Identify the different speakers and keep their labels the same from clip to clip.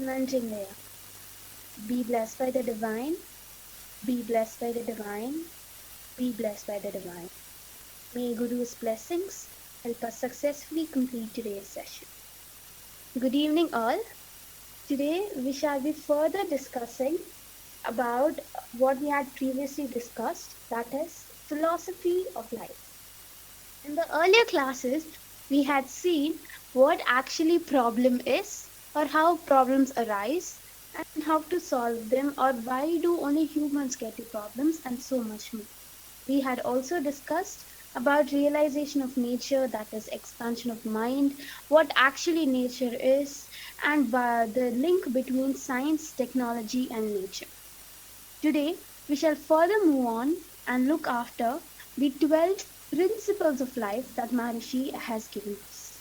Speaker 1: Nanjingaya. Be blessed by the divine, be blessed by the divine, be blessed by the divine. May Guru's blessings help us successfully complete today's session. Good evening, all. Today we shall be further discussing about what we had previously discussed, that is, philosophy of life. In the earlier classes, we had seen what actually problem is, or how problems arise, and how to solve them, or why do only humans get the problems, and so much more. We had also discussed about realization of nature, that is expansion of mind, what actually nature is, and the link between science, technology, and nature. Today, we shall further move on and look after the 12 principles of life that Maharishi has given us.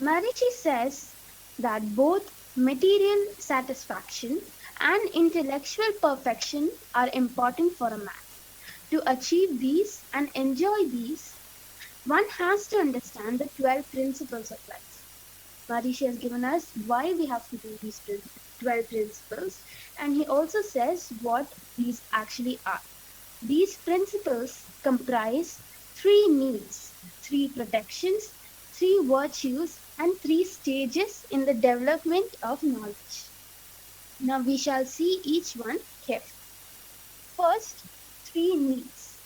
Speaker 1: Maharishi says that both material satisfaction and intellectual perfection are important for a man. To achieve these and enjoy these, one has to understand the 12 principles of life. Maharishi has given us why we have to do these 12 principles, and he also says what these actually are. These principles comprise 3 needs, 3 protections, 3 virtues, and 3 stages in the development of knowledge. Now we shall see each one carefully. First, 3 needs.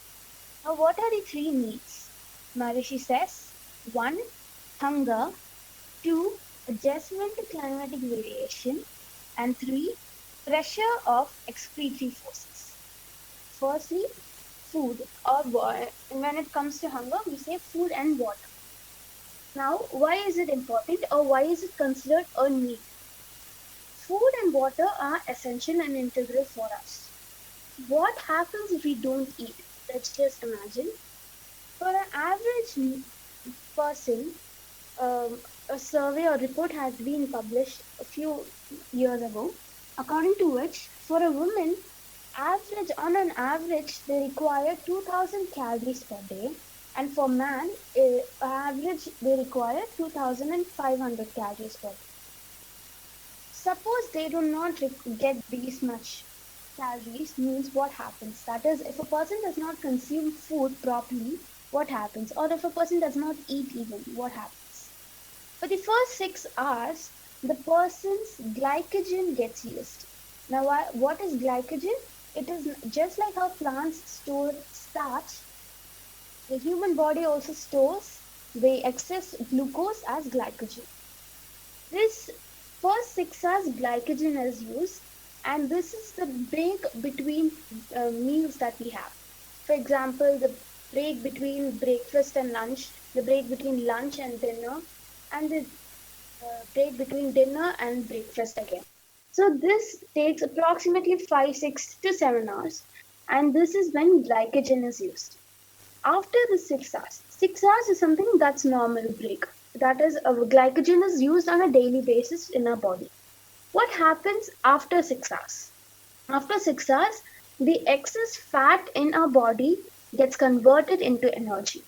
Speaker 1: Now what are the 3 needs? Maharishi says 1. Hunger, 2. Adjustment to climatic variation, and 3. Pressure of excretory forces. Firstly, food, or when it comes to hunger, we say food and water. Now, why is it important, or why is it considered a need? Food and water are essential and integral for us. What happens if we don't eat? Let's just imagine. For an average person, a survey or report has been published a few years ago, according to which for a woman, on an average, they require 2000 calories per day, and for man, average they require 2500 calories per day. Suppose they do not get these much calories, means what happens? That is, if a person does not consume food properly, what happens? Or if a person does not eat even, what happens? For the first 6 hours, the person's glycogen gets used. Now, what is glycogen? It is just like how plants store starch, the human body also stores the excess glucose as glycogen. This first 6 hours glycogen is used, and this is the break between meals that we have. For example, the break between breakfast and lunch, the break between lunch and dinner, and the break between dinner and breakfast again. So this takes approximately 5, 6 to 7 hours, and this is when glycogen is used. After the 6 hours is something that's normal break. That is, glycogen is used on a daily basis in our body. What happens after 6 hours? After 6 hours, the excess fat in our body gets converted into energy.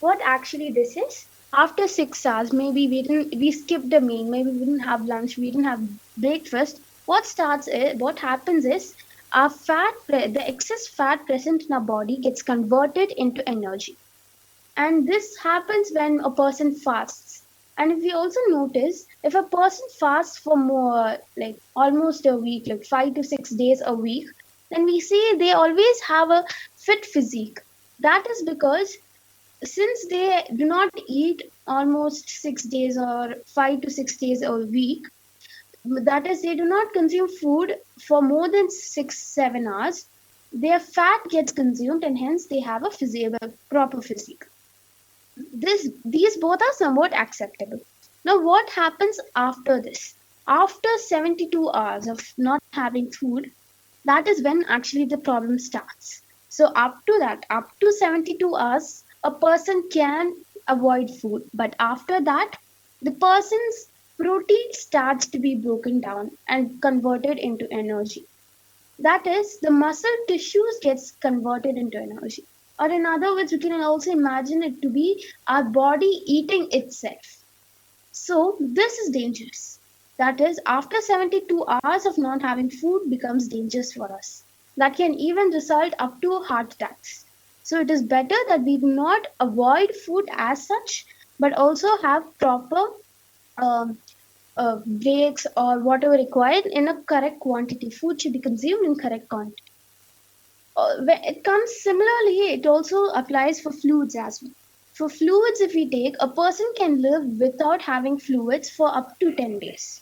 Speaker 1: What actually this is? After 6 hours, maybe we skipped a meal, maybe we didn't have lunch, we didn't have breakfast. What happens is the excess fat present in our body gets converted into energy. And this happens when a person fasts. And if we also notice, if a person fasts for more, like almost a week, like 5 to 6 days a week, then we see they always have a fit physique. That is because since they do not eat almost 6 days or 5 to 6 days a week, that is, they do not consume food for more than 6-7 hours, their fat gets consumed, and hence they have a proper physique. These both are somewhat acceptable. Now, what happens after this? After 72 hours of not having food, that is when actually the problem starts. So up to 72 hours, a person can avoid food. But after that, the person's protein starts to be broken down and converted into energy. That is, the muscle tissues gets converted into energy. Or in other words, we can also imagine it to be our body eating itself. So this is dangerous. That is, after 72 hours of not having food becomes dangerous for us. That can even result up to heart attacks. So it is better that we do not avoid food as such, but also have proper um, breaks or whatever required in a correct quantity. Food should be consumed in correct quantity. When it comes similarly, it also applies for fluids as well. For fluids, if we take, a person can live without having fluids for up to 10 days.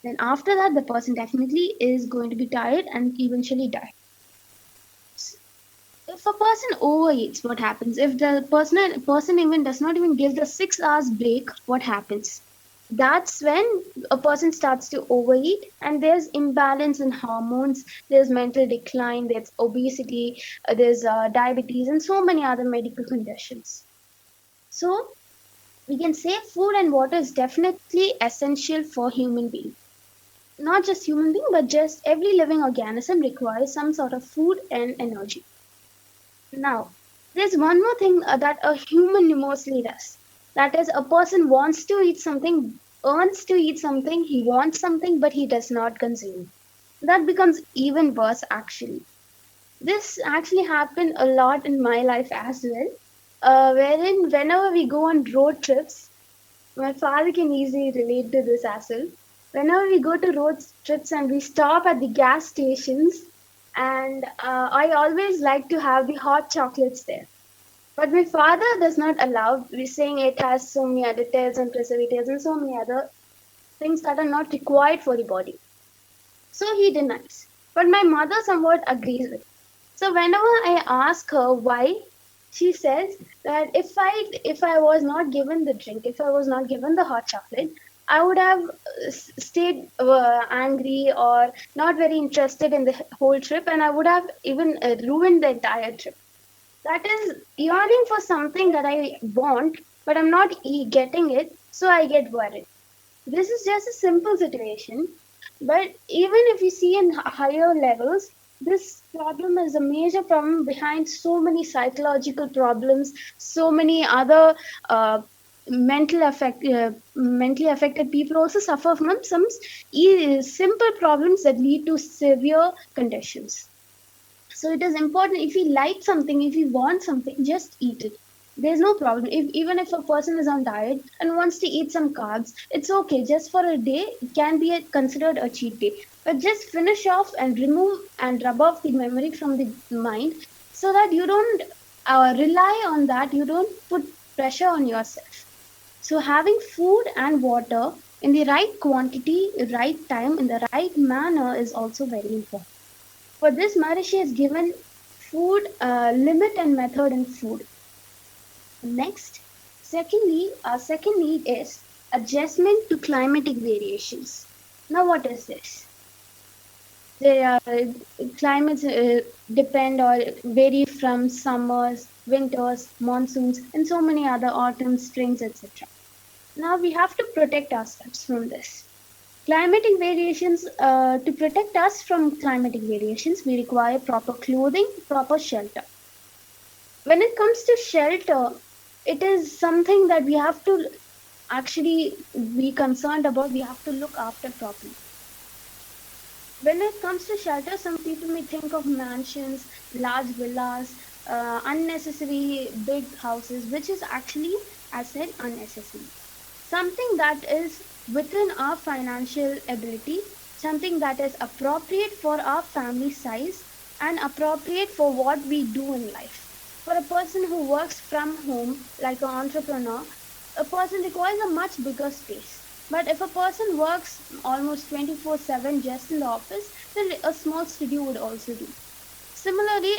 Speaker 1: Then after that, the person definitely is going to be tired and eventually die. If a person overeats, what happens? If the person even does not even give the 6 hours break, what happens? That's when a person starts to overeat, and there's imbalance in hormones, there's mental decline, there's obesity, there's diabetes, and so many other medical conditions. So we can say food and water is definitely essential for human being. Not just human being, but just every living organism requires some sort of food and energy. Now, there's one more thing that a human mostly does. That is, a person wants to eat something, earns to eat something, he wants something, but he does not consume. That becomes even worse, actually. This actually happened a lot in my life as well, wherein whenever we go on road trips, my father can easily relate to this as well. Whenever we go to road trips and we stop at the gas stations, and I always like to have the hot chocolates there. But my father does not allow. We're saying it has so many additives and preservatives and so many other things that are not required for the body. So he denies. But my mother somewhat agrees with. So whenever I ask her why, she says that if I was not given the drink, if I was not given the hot chocolate, I would have stayed angry or not very interested in the whole trip, and I would have even ruined the entire trip. That is yearning for something that I want, but I'm not getting it, so I get worried. This is just a simple situation, but even if you see in higher levels, this problem is a major problem behind so many psychological problems, so many other mentally affected people also suffer from some simple problems that lead to severe conditions. So it is important, if we like something, if we want something, just eat it. There's no problem. Even if a person is on diet and wants to eat some carbs, it's okay. Just for a day, it can be considered a cheat day. But just finish off and remove and rub off the memory from the mind, so that you don't rely on that. You don't put pressure on yourself. So having food and water in the right quantity, right time, in the right manner is also very important. For this, Maharishi has given food limit and method in food. Next, secondly, our second need is adjustment to climatic variations. Now, what is this? There are climates depend or vary from summers, winters, monsoons, and so many other autumns, springs, etc. Now we have to protect ourselves from this. Climatic variations, to protect us from climatic variations, we require proper clothing, proper shelter. When it comes to shelter, it is something that we have to actually be concerned about, we have to look after properly. When it comes to shelter, some people may think of mansions, large villas, unnecessary big houses, which is actually, as said, unnecessary. Something that is within our financial ability, something that is appropriate for our family size and appropriate for what we do in life. For a person who works from home, like an entrepreneur, a person requires a much bigger space. But if a person works almost 24/7 just in the office, then a small studio would also do. Similarly,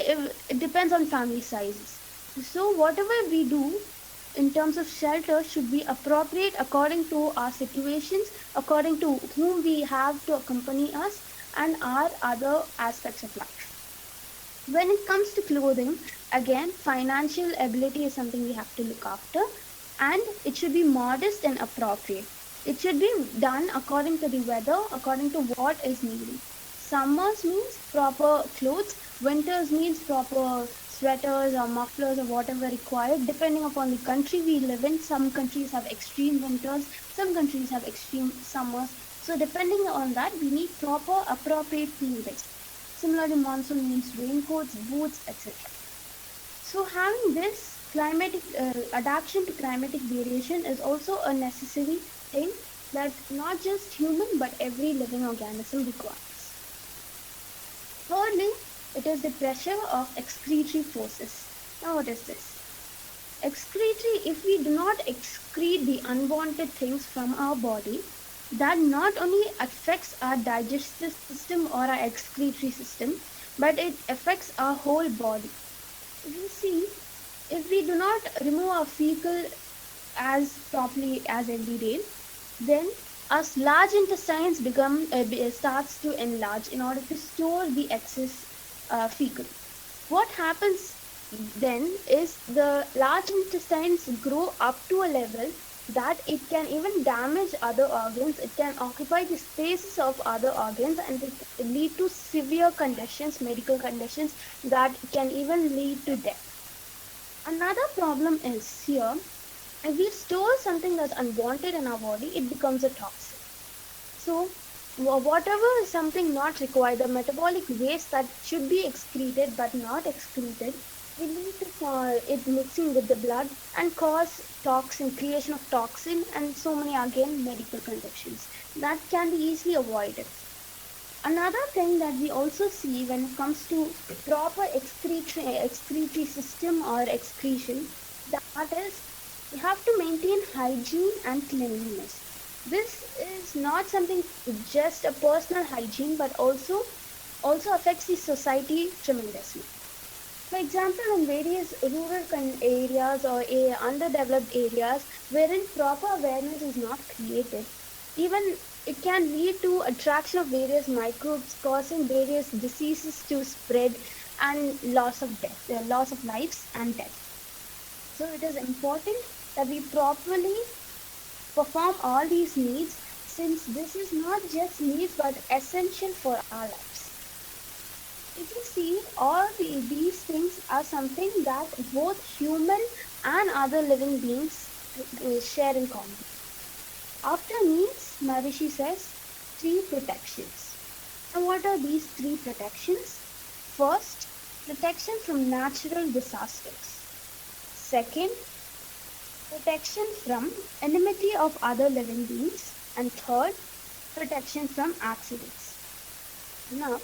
Speaker 1: it depends on family sizes. So whatever we do in terms of shelter should be appropriate according to our situations, according to whom we have to accompany us, and our other aspects of life. When it comes to clothing, again, financial ability is something we have to look after, and it should be modest and appropriate. It should be done according to the weather, according to what is needed. Summers means proper clothes, winters means proper sweaters or mufflers or whatever required, depending upon the country we live in. Some countries have extreme winters, some countries have extreme summers. So depending on that, we need proper appropriate clothing. Similarly, monsoon means raincoats, boots, etc. So having this climatic adaptation to climatic variation is also a necessary thing that not just human but every living organism requires. Thirdly, it is the pressure of excretory forces. Now what is this? Excretory, if we do not excrete the unwanted things from our body, that not only affects our digestive system or our excretory system, but it affects our whole body. If you see, if we do not remove our fecal as properly as every day, then our large intestines starts to enlarge in order to store the excess fecal. What happens then is the large intestines grow up to a level that it can even damage other organs, it can occupy the spaces of other organs, and it can lead to severe conditions, medical conditions that can even lead to death. Another problem is here, if we store something that's unwanted in our body, it becomes a toxin. So whatever is something not required, the metabolic waste that should be excreted but not excreted, will lead to it mixing with the blood and cause creation of toxin, and so many again medical conditions that can be easily avoided. Another thing that we also see when it comes to proper excretory system or excretion, that is, we have to maintain hygiene and cleanliness. This is not something just a personal hygiene, but also affects the society tremendously. For example, in various rural areas or underdeveloped areas wherein proper awareness is not created, even it can lead to attraction of various microbes, causing various diseases to spread and loss of lives and death. So it is important that we properly perform all these needs, since this is not just needs but essential for our lives. If you see, all these things are something that both human and other living beings share in common. After needs, Maharishi says 3 protections. Now what are these 3 protections? First, protection from natural disasters. Second, protection from enmity of other living beings. And third, protection from accidents. Now,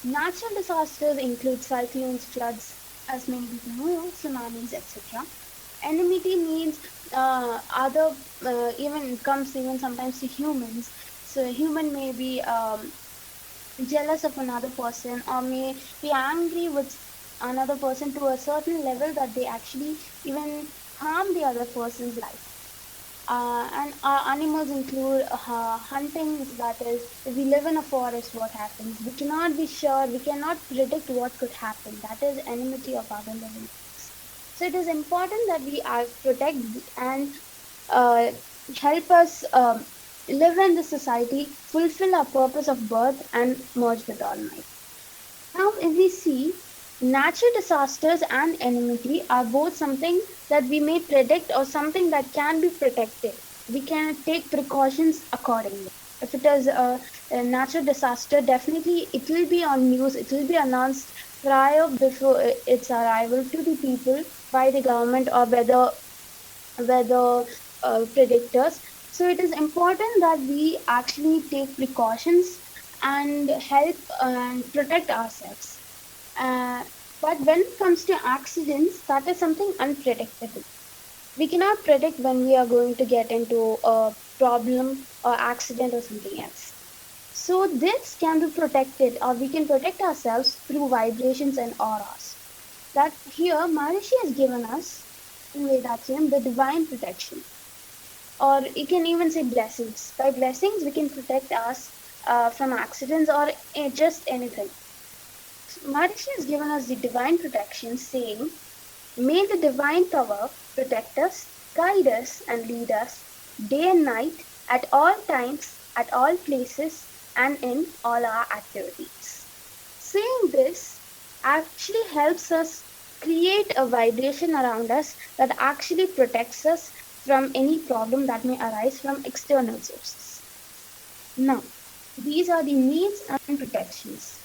Speaker 1: natural disasters include cyclones, floods, as many people know, tsunamis, etc. Enmity means even comes even sometimes to humans. So a human may be jealous of another person or may be angry with another person to a certain level that they actually even harm the other person's life. And our animals include hunting, that is, if we live in a forest, what happens? We cannot be sure, we cannot predict what could happen. That is enmity of other living beings. So it is important that we protect and help us live in the society, fulfill our purpose of birth, and merge with Almighty. Now, if we see, natural disasters and enmity are both something that we may predict or something that can be protected. We can take precautions accordingly. If it is a natural disaster, definitely it will be on news, it will be announced before its arrival to the people by the government or weather predictors. So it is important that we actually take precautions and help and protect ourselves. But when it comes to accidents, that is something unpredictable. We cannot predict when we are going to get into a problem or accident or something else. So this can be protected, or we can protect ourselves through vibrations and auras. That here Maharishi has given us in Vedatyam the divine protection. Or you can even say blessings. By blessings, we can protect us from accidents or just anything. Maharishi has given us the divine protection, saying, "May the divine power protect us, guide us, and lead us day and night, at all times, at all places, and in all our activities." Saying this actually helps us create a vibration around us that actually protects us from any problem that may arise from external sources. Now, these are the needs and protections.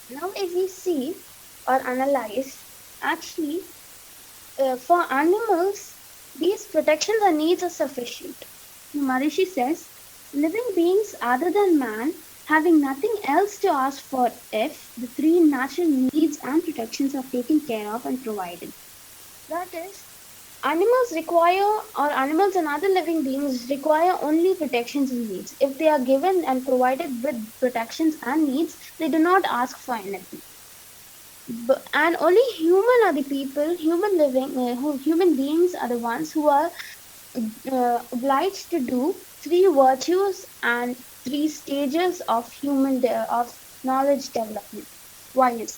Speaker 1: Now, if we see or analyze, actually, for animals, these protections and needs are sufficient. Maharishi says, living beings other than man having nothing else to ask for if the three natural needs and protections are taken care of and provided. That is, animals require, or animals and other living beings require only protections and needs. If they are given and provided with protections and needs, they do not ask for anything. And only human are the people, human beings are the ones who are obliged to do three virtues and three stages of of knowledge development. Why is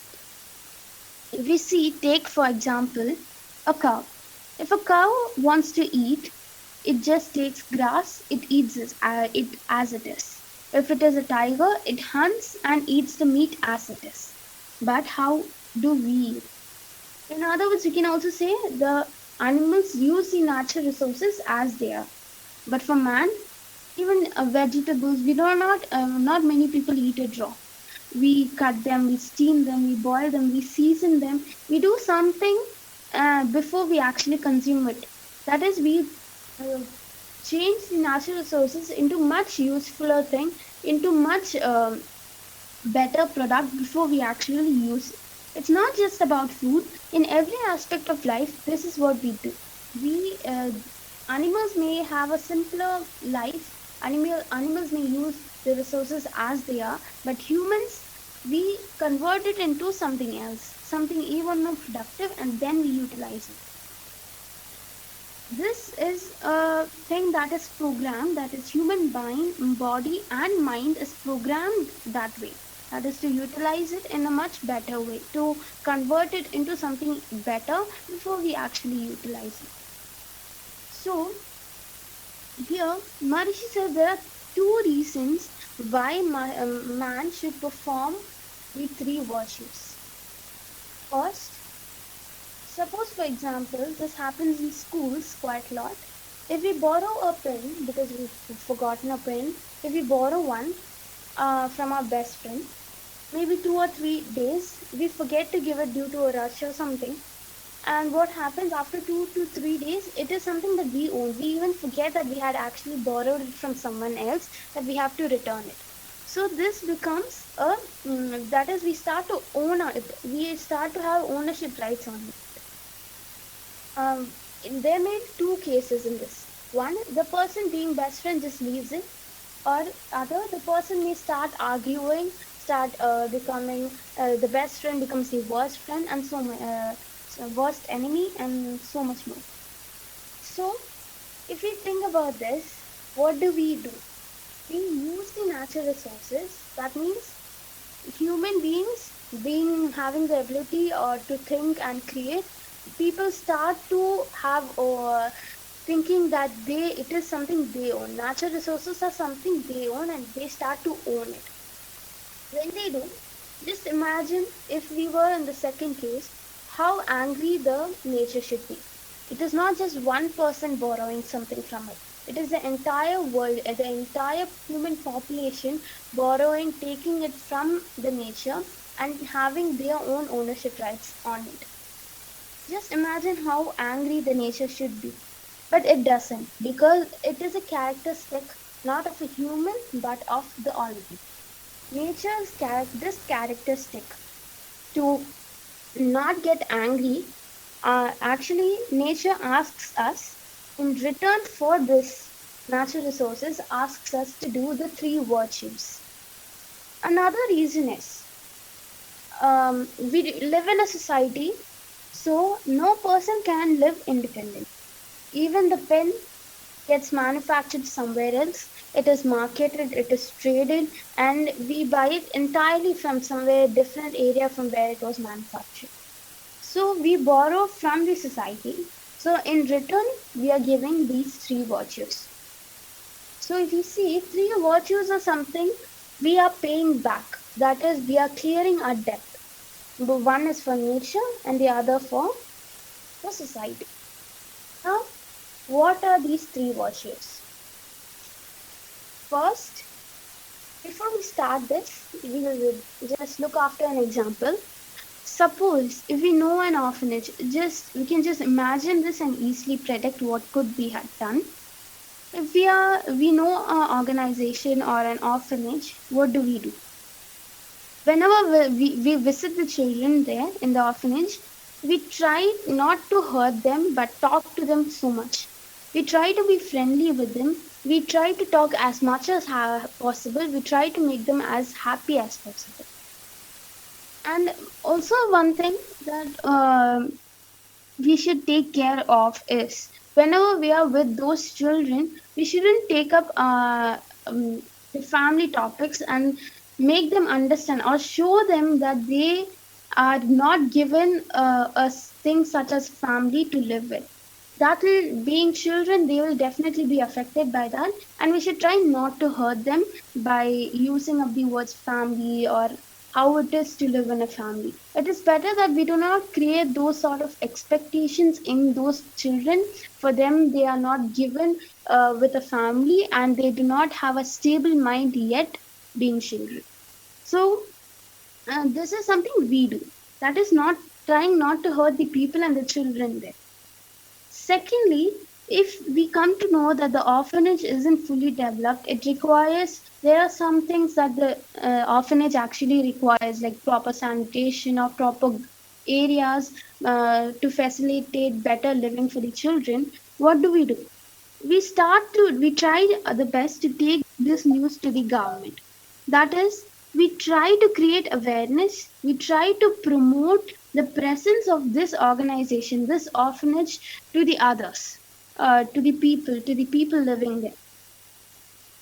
Speaker 1: it? If we see, take for example, a cow. If a cow wants to eat, it just takes grass, it eats it as it is. If it is a tiger, it hunts and eats the meat as it is. But how do we eat? In other words, we can also say the animals use the natural resources as they are. But for man, even vegetables, we do not many people eat it raw. We cut them, we steam them, we boil them, we season them. We do something before we actually consume it. That is, we change the natural resources into much usefuler thing, into much better product before we actually use it. It's not just about food. In every aspect of life, this is what we do. We animals may have a simpler life. Animals may use the resources as they are, but humans, we convert it into something else, something even more productive, and then we utilize it. This is a thing that is programmed, that is human body and mind is programmed that way. That is to utilize it in a much better way, to convert it into something better before we actually utilize it. So here, Maharishi says there are two reasons why man should perform the three virtues. First, suppose for example, this happens in schools quite a lot. If we borrow a pen because we've forgotten a pen, if we borrow one from our best friend, maybe 2 or 3 days, we forget to give it due to a rush or something. And what happens after 2 to 3 days, it is something that we own. We even forget that we had actually borrowed it from someone else, that we have to return it. So this becomes that is, we start to own it. We start to have ownership rights on it. There may be two cases in this. One, the person being best friend just leaves it, or other, the person may start arguing, start becoming the best friend becomes the worst friend, and so worst enemy, and so much more. So, if we think about this, what do? We use the natural resources. That means human beings being having the ability or to think and create, people start to have thinking that it is something they own. Natural resources are something they own, and they start to own it. When they do, just imagine if we were in the second case, how angry the nature should be. It is not just one person borrowing something from it. It is the entire world, the entire human population borrowing, taking it from the nature and having their own ownership rights on it. Just imagine how angry the nature should be. But it doesn't, because it is a characteristic not of a human but of the Almighty. Nature's this characteristic to not get angry, actually nature asks us, in return for this natural resources, asks us to do the three virtues. Another reason is we live in a society, so no person can live independently. Even the pen gets manufactured somewhere else, it is marketed, it is traded, and we buy it entirely from somewhere different area from where it was manufactured. So we borrow from the society. So in return, we are giving these three virtues. So if you see, three virtues are something we are paying back. That is, we are clearing our debt. One is for nature and the other for the society. Now, what are these three virtues? First, Before we start this, we will just look after an example. Suppose if we know an orphanage, we can just imagine this and easily predict what could be done. If we know an organization or an orphanage, what do? Whenever we visit the children there in the orphanage, we try not to hurt them but talk to them so much. We try to be friendly with them. We try to talk as much as possible. We try to make them as happy as possible. And also one thing that we should take care of is whenever we are with those children, we shouldn't take up the family topics and make them understand or show them that they are not given a thing such as family to live with. That will, being children, they will definitely be affected by that, and we should try not to hurt them by using of the words family or how it is to live in a family. It is better that we do not create those sort of expectations in those children. For them, they are not given with a family and they do not have a stable mind yet being children. So, this is something we do. That is not trying not to hurt the people and the children there. Secondly, if we come to know that the orphanage isn't fully developed, there are some things that the orphanage actually requires, like proper sanitation or proper areas to facilitate better living for the children. What do? We try the best to take this news to the government. That is, we try to create awareness, we try to promote the presence of this organization, this orphanage to the others, to the people living there.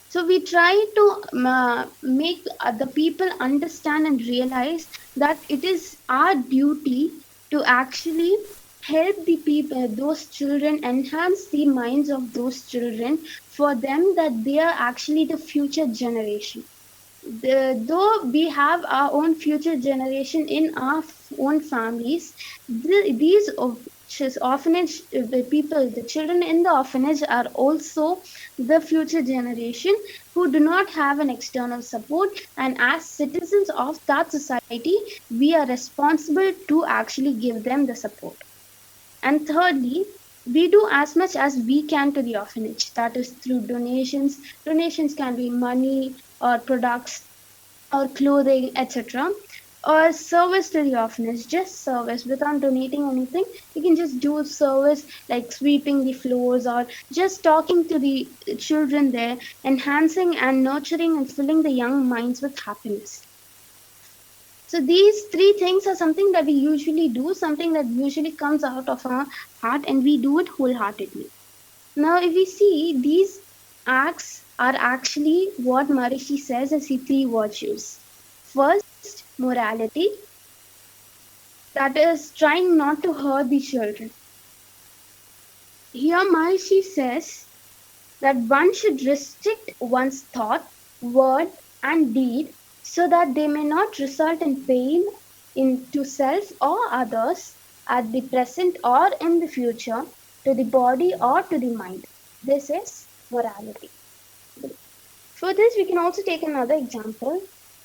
Speaker 1: So we try to make the people understand and realize that it is our duty to actually help the people, those children, enhance the minds of those children for them that they are actually the future generation. Though we have our own future generation in our own families, these orphanage the people, the children in the orphanage are also the future generation who do not have an external support, and as citizens of that society, we are responsible to actually give them the support. And thirdly, we do as much as we can to the orphanage, that is through donations. Donations can be money or products or clothing, etc. Or service to the orphanage, just service without donating anything. You can just do service like sweeping the floors or just talking to the children there, enhancing and nurturing and filling the young minds with happiness. So these three things are something that we usually do, something that usually comes out of our heart, and we do it wholeheartedly. Now, if we see, these acts are actually what Maharishi says as the three virtues. First, morality, that is trying not to hurt the children. Here, Maharishi says that one should restrict one's thought, word, and deed so that they may not result in pain to self or others at the present or in the future, to the body or to the mind. This is morality. For this, we can also take another example.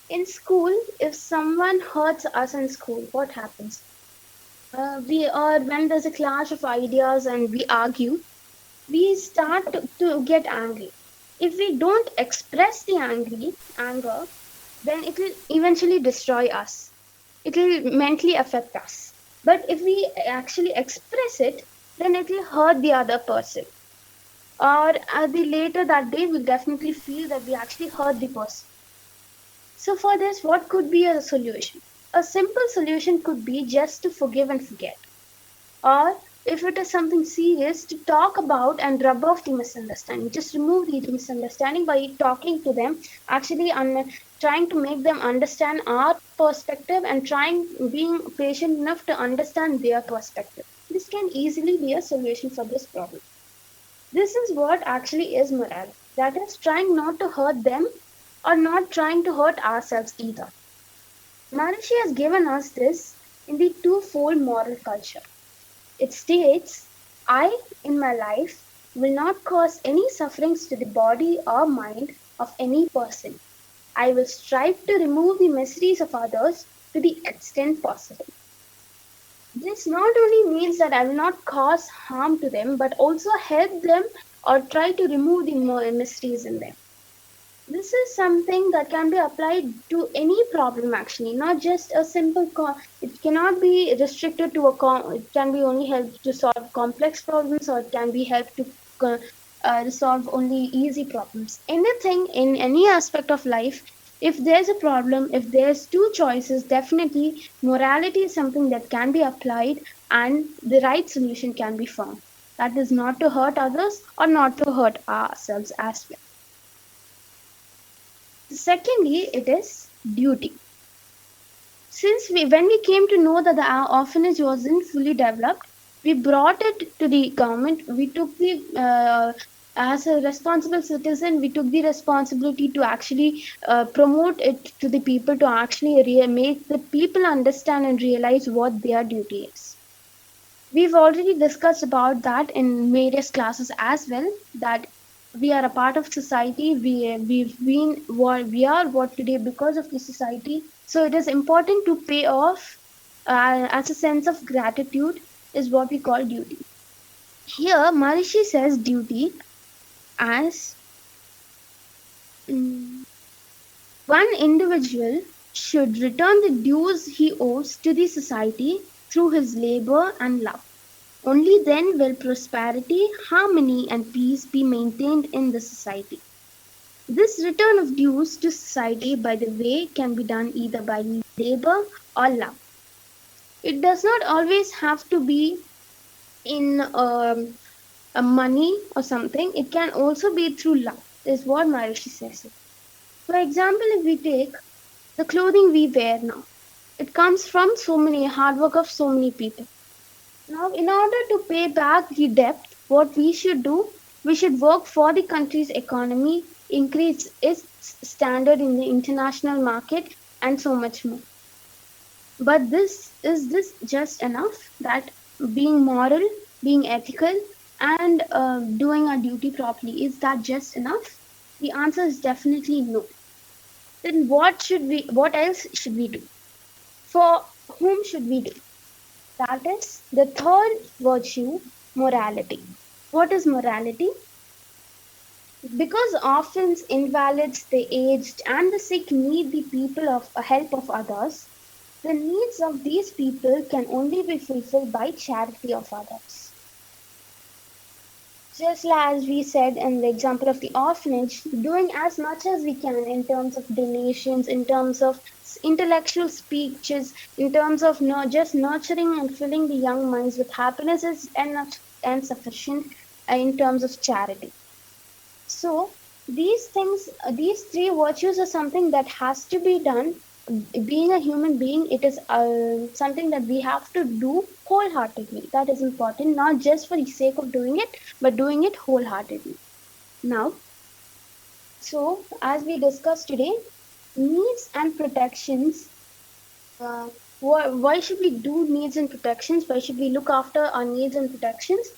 Speaker 1: In school, if someone hurts us in school, what happens? When there's a clash of ideas and we argue, we start to get angry. If we don't express the anger, then it will eventually destroy us. It will mentally affect us. But if we actually express it, then it will hurt the other person. Or later that day, we'll definitely feel that we actually hurt the person. So for this, what could be a solution? A simple solution could be just to forgive and forget. Or if it is something serious, to talk about and rub off the misunderstanding. Just remove the misunderstanding by talking to them, actually trying to make them understand our perspective and being patient enough to understand their perspective. This can easily be a solution for this problem. This is what actually is morality. That is trying not to hurt them or not trying to hurt ourselves either. Maharishi has given us this in the twofold moral culture. It states, I, in my life, will not cause any sufferings to the body or mind of any person. I will strive to remove the miseries of others to the extent possible. This not only means that I will not cause harm to them, but also help them or try to remove the miseries in them. This is something that can be applied to any problem actually, not just a simple it cannot be restricted to it can be only helped to solve complex problems, or it can be helped to resolve only easy problems. Anything in any aspect of life, if there's a problem, if there's two choices, definitely morality is something that can be applied and the right solution can be found. That is not to hurt others or not to hurt ourselves as well. Secondly, it is duty. Since when we came to know that the orphanage wasn't fully developed, we brought it to the government. We took the as a responsible citizen, we took the responsibility to actually promote it to the people, to actually make the people understand and realize what their duty is. We've already discussed about that in various classes as well, that we are a part of society. We've been what we are what today because of the society. So it is important to pay off as a sense of gratitude is what we call duty. Here, Maharishi says duty as one individual should return the dues he owes to the society through his labor and love. Only then will prosperity, harmony, and peace be maintained in the society. This return of dues to society, by the way, can be done either by labor or love. It does not always have to be in a money or something. It can also be through love, is what Maharishi says. For example, if we take the clothing we wear now, it comes from so many hard work of so many people. Now, in order to pay back the debt, what we should do, we should work for the country's economy, increase its standard in the international market, and so much more. But is this just enough? That being moral, being ethical, and doing our duty properly, is that just enough? The answer is definitely no. Then what else should we do? For whom should we do? That is the third virtue, morality. What is morality? Because orphans, invalids, the aged, and the sick need the people of help of others, the needs of these people can only be fulfilled by charity of others. Just as we said in the example of the orphanage, doing as much as we can in terms of donations, in terms of intellectual speeches, in terms of just nurturing and filling the young minds with happiness is enough and sufficient in terms of charity. So these things, these three virtues are something that has to be done. Being a human being, it is something that we have to do wholeheartedly. That is important, not just for the sake of doing it, but doing it wholeheartedly. Now, so as we discussed today, needs and protections. Why should we do needs and protections? Why should we look after our needs and protections?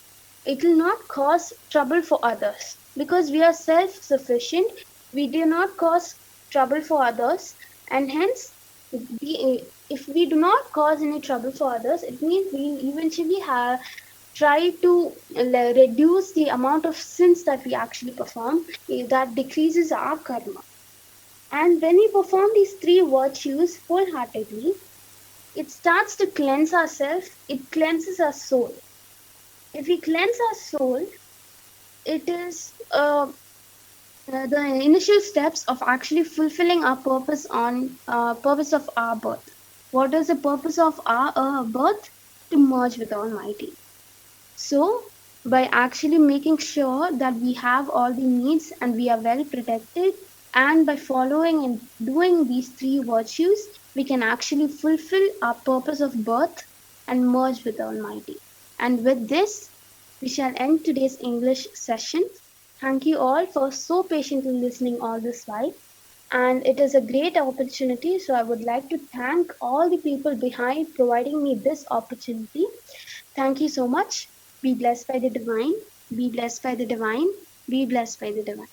Speaker 1: It will not cause trouble for others because we are self-sufficient. We do not cause trouble for others, and hence, if we do not cause any trouble for others, it means we eventually try to reduce the amount of sins that we actually perform. That decreases our karma. And when we perform these three virtues wholeheartedly, it starts to cleanse ourselves. It cleanses our soul. If we cleanse our soul, it is the initial steps of actually fulfilling our purpose purpose of our birth. What is the purpose of our birth? To merge with Almighty. So, by actually making sure that we have all the needs and we are well protected, and by following and doing these three virtues, we can actually fulfill our purpose of birth and merge with Almighty. And with this, we shall end today's English session. Thank you all for so patiently listening all this while. And it is a great opportunity, so I would like to thank all the people behind providing me this opportunity. Thank you so much. Be blessed by the divine. Be blessed by the divine. Be blessed by the divine.